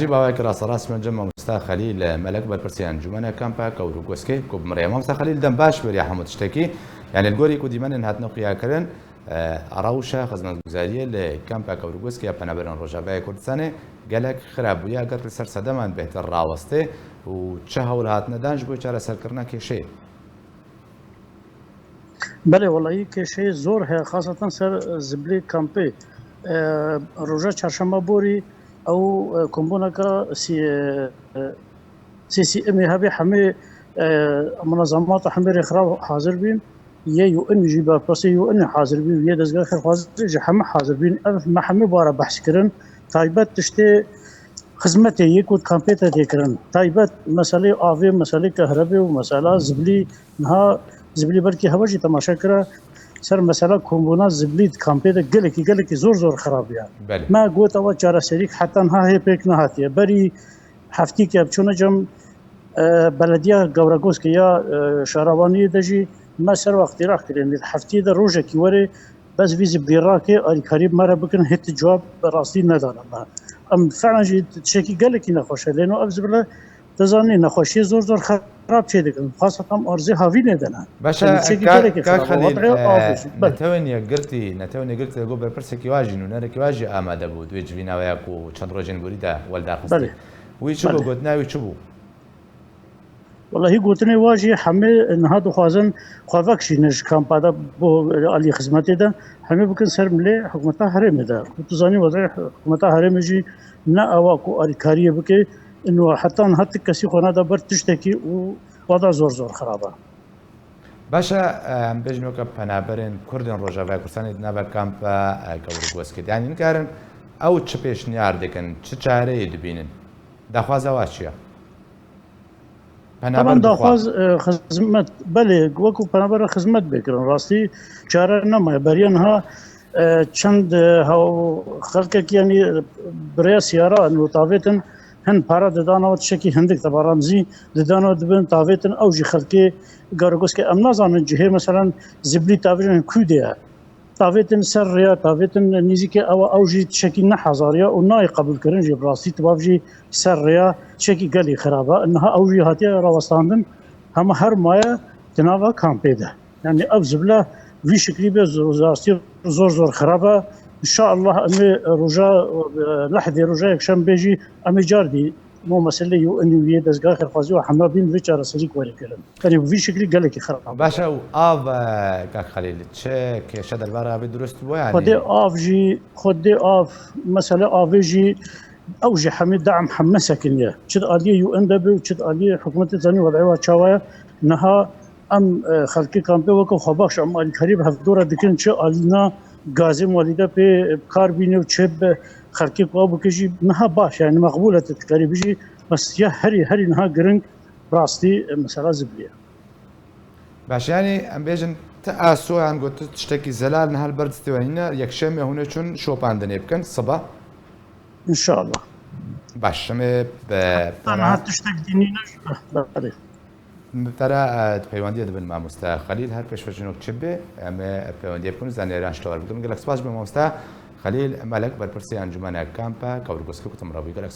ماجی باوای کرا سراس من جمع مستا خلیل ملک برپرسی انجمن کامپا کورو گوسکی کوب مریم مستا خلیل دم باش بری حمود تشتکی يعني الجوري كودي من هات نقيا كرن أراوشة خزنة جزائرية لكامبا كورغوسكي أبنا برن رجابي كردستاني قالك خراب ويا قتل سر صدمان بهتر راوسته وتشهوا لهات ندانج بو چارە سەرکردنا کێشەیە. بله والله کێشەی زۆر هەیە خاصەتەن سەر زبلی کامپێ ڕۆژە چارشەمە بۆری ئەو کۆمبۆنەکە CCM هەبێ هەمێ منظمات هەمێ ڕێکخراو حاضر بین یە UN جی بەرپرسی UN حاضر بین یە دەستگای خێرخوازی هەمە حاضر بین ئەمە هەمێ بارە بەحثکردن تایبەت تشتێ خزمەتێ یەک وت کامپێتە تێکردن تایبەت مەسەلەی ئاوێ مەسەلەی کەهرەبێ و مەسەلا زبلی نها زبلی بەرکی هەوەژی تەماشا کرا سەر مەسەلا کۆمبۆنا زبلیت کامپێتە گەلێکی زۆر خراپە ما گوتەوە چارەسەریک حتان ها هەیە پێک نەهاتیە بەری هەفتیکە بچوونە جەم بەلەدیە گەورەگۆسکە یا شارەوانی دەژی ما سەر وەختی ڕاکردێنێت هەفتیدا ڕۆژێکی وەرێ بەس وی زبلی ڕاکێ ئالیکاری مەرە بکەن هێت جواب بەڕاستی نەدانەمە ئەم فعلاً شتێکی گەلێکی نەخۆشە لێنەوە ئەو زبلە دەزانێت نەخۆشیە زۆر خراپ چێ دەکەن خاصەتەن ئەرزێ هاوی نێدەنا نەتەوێت گرتی لەگۆ بەرپرسێکی واژین و نەرێکی واژی ئامادە بوو دوێ جویناوەیەک و چەند ڕۆژێن بوریدا وەلداخست وی چ بوو گوتناوی چ بوو؟ والله گوتنی واژی هەمێ نها دخوازن خواڤەکشی نەژ کامپادا بۆ عالی خزمەتێدا هەمێ بکەن سەر ملێ حکومەتا هەرێمێدا توزانی وەزای حکومەتا هەرێمێژی نە ئەوا و ئالیکاریە بکێ إنه حتى هات كسي خونا دبر تشتكي ووضع زور خرابة. باشا بيجنو كبنابرين كردن روجافا كرساني نابا كامبا كورغوسكي يعني نكارن أو تشبيش نيار دكن تشاري يدبينن دخواز واشيا. طبعا دخواز خدمت بله وكو بنابر خدمت بكرن راستي چاره نما بريانها چند هاو خلقك يعني بريا سيارة إنه طافتن هن پارا ددانەوە تشکی هەندێک تەبارامزی ددانەوە دەبن تاوێتن ئەوژی خەڵکێ گەورەگۆسکە ئەم نازانن جهێ مەسەلەن زبلی تاوێتن کوودەیە تاوێتن سەر ڕێیا تاوێتن نزیکە ئەوە ئەوژی تشکی نەحەزاریە و نای قبولکردن ژێ بڕاستی تباژی سەر ڕێیا تشکی گەلی خراپە ئەنها ئەوژی هاتیە ڕاوەستاندن هەمە هەر مایە تناوە کامپێدا یعنی ئەو زبلە وی شکلی بێ زۆراستی زۆر خراپە إن شاء الله أمي رجاء لحظة رجاء يكشم بيجي أمي جاردي مو مسألة إنه يدرس آخر فازي وحنا بين ريتشار سريك ولا كلام كان في شكل قال لك خراب باشا وآب كخليل تشيك شدر برا بدرست بو يعني خدي آف مسألة آفجي أوجي حميد دعم حمسة كنيا شد آلية UN دبي وشد آلية حكومة الثانية وضعها شوايا إنها أم خلقي كان بيوقف خباش أم الكريم هفدورة دكين شو آلينا گازم والیده به کار بینه و چه به خرکی قابو کشی نه باش یعنی مقبوله تکاری بجی بس یا هری نه گرنگ راستی مثلا زبلیه باش يعني ام بيجن تاسو عن قلت تشتكي زلال نهار البرد استوانينا يكشم هنا شون شو باندن يبكن صبا ان شاء الله باش شمي انا تشتكي دينينا بعد ترى پیوندی دبن مع مستا خلیل هر پیش فرجنوک چبه اما پیوندی بکنه زنی رانش توار بکنه گلکس باش به مستا خلیل ملک برپرسی انجمن کامپا کورگوسکی کتم رابی گلکس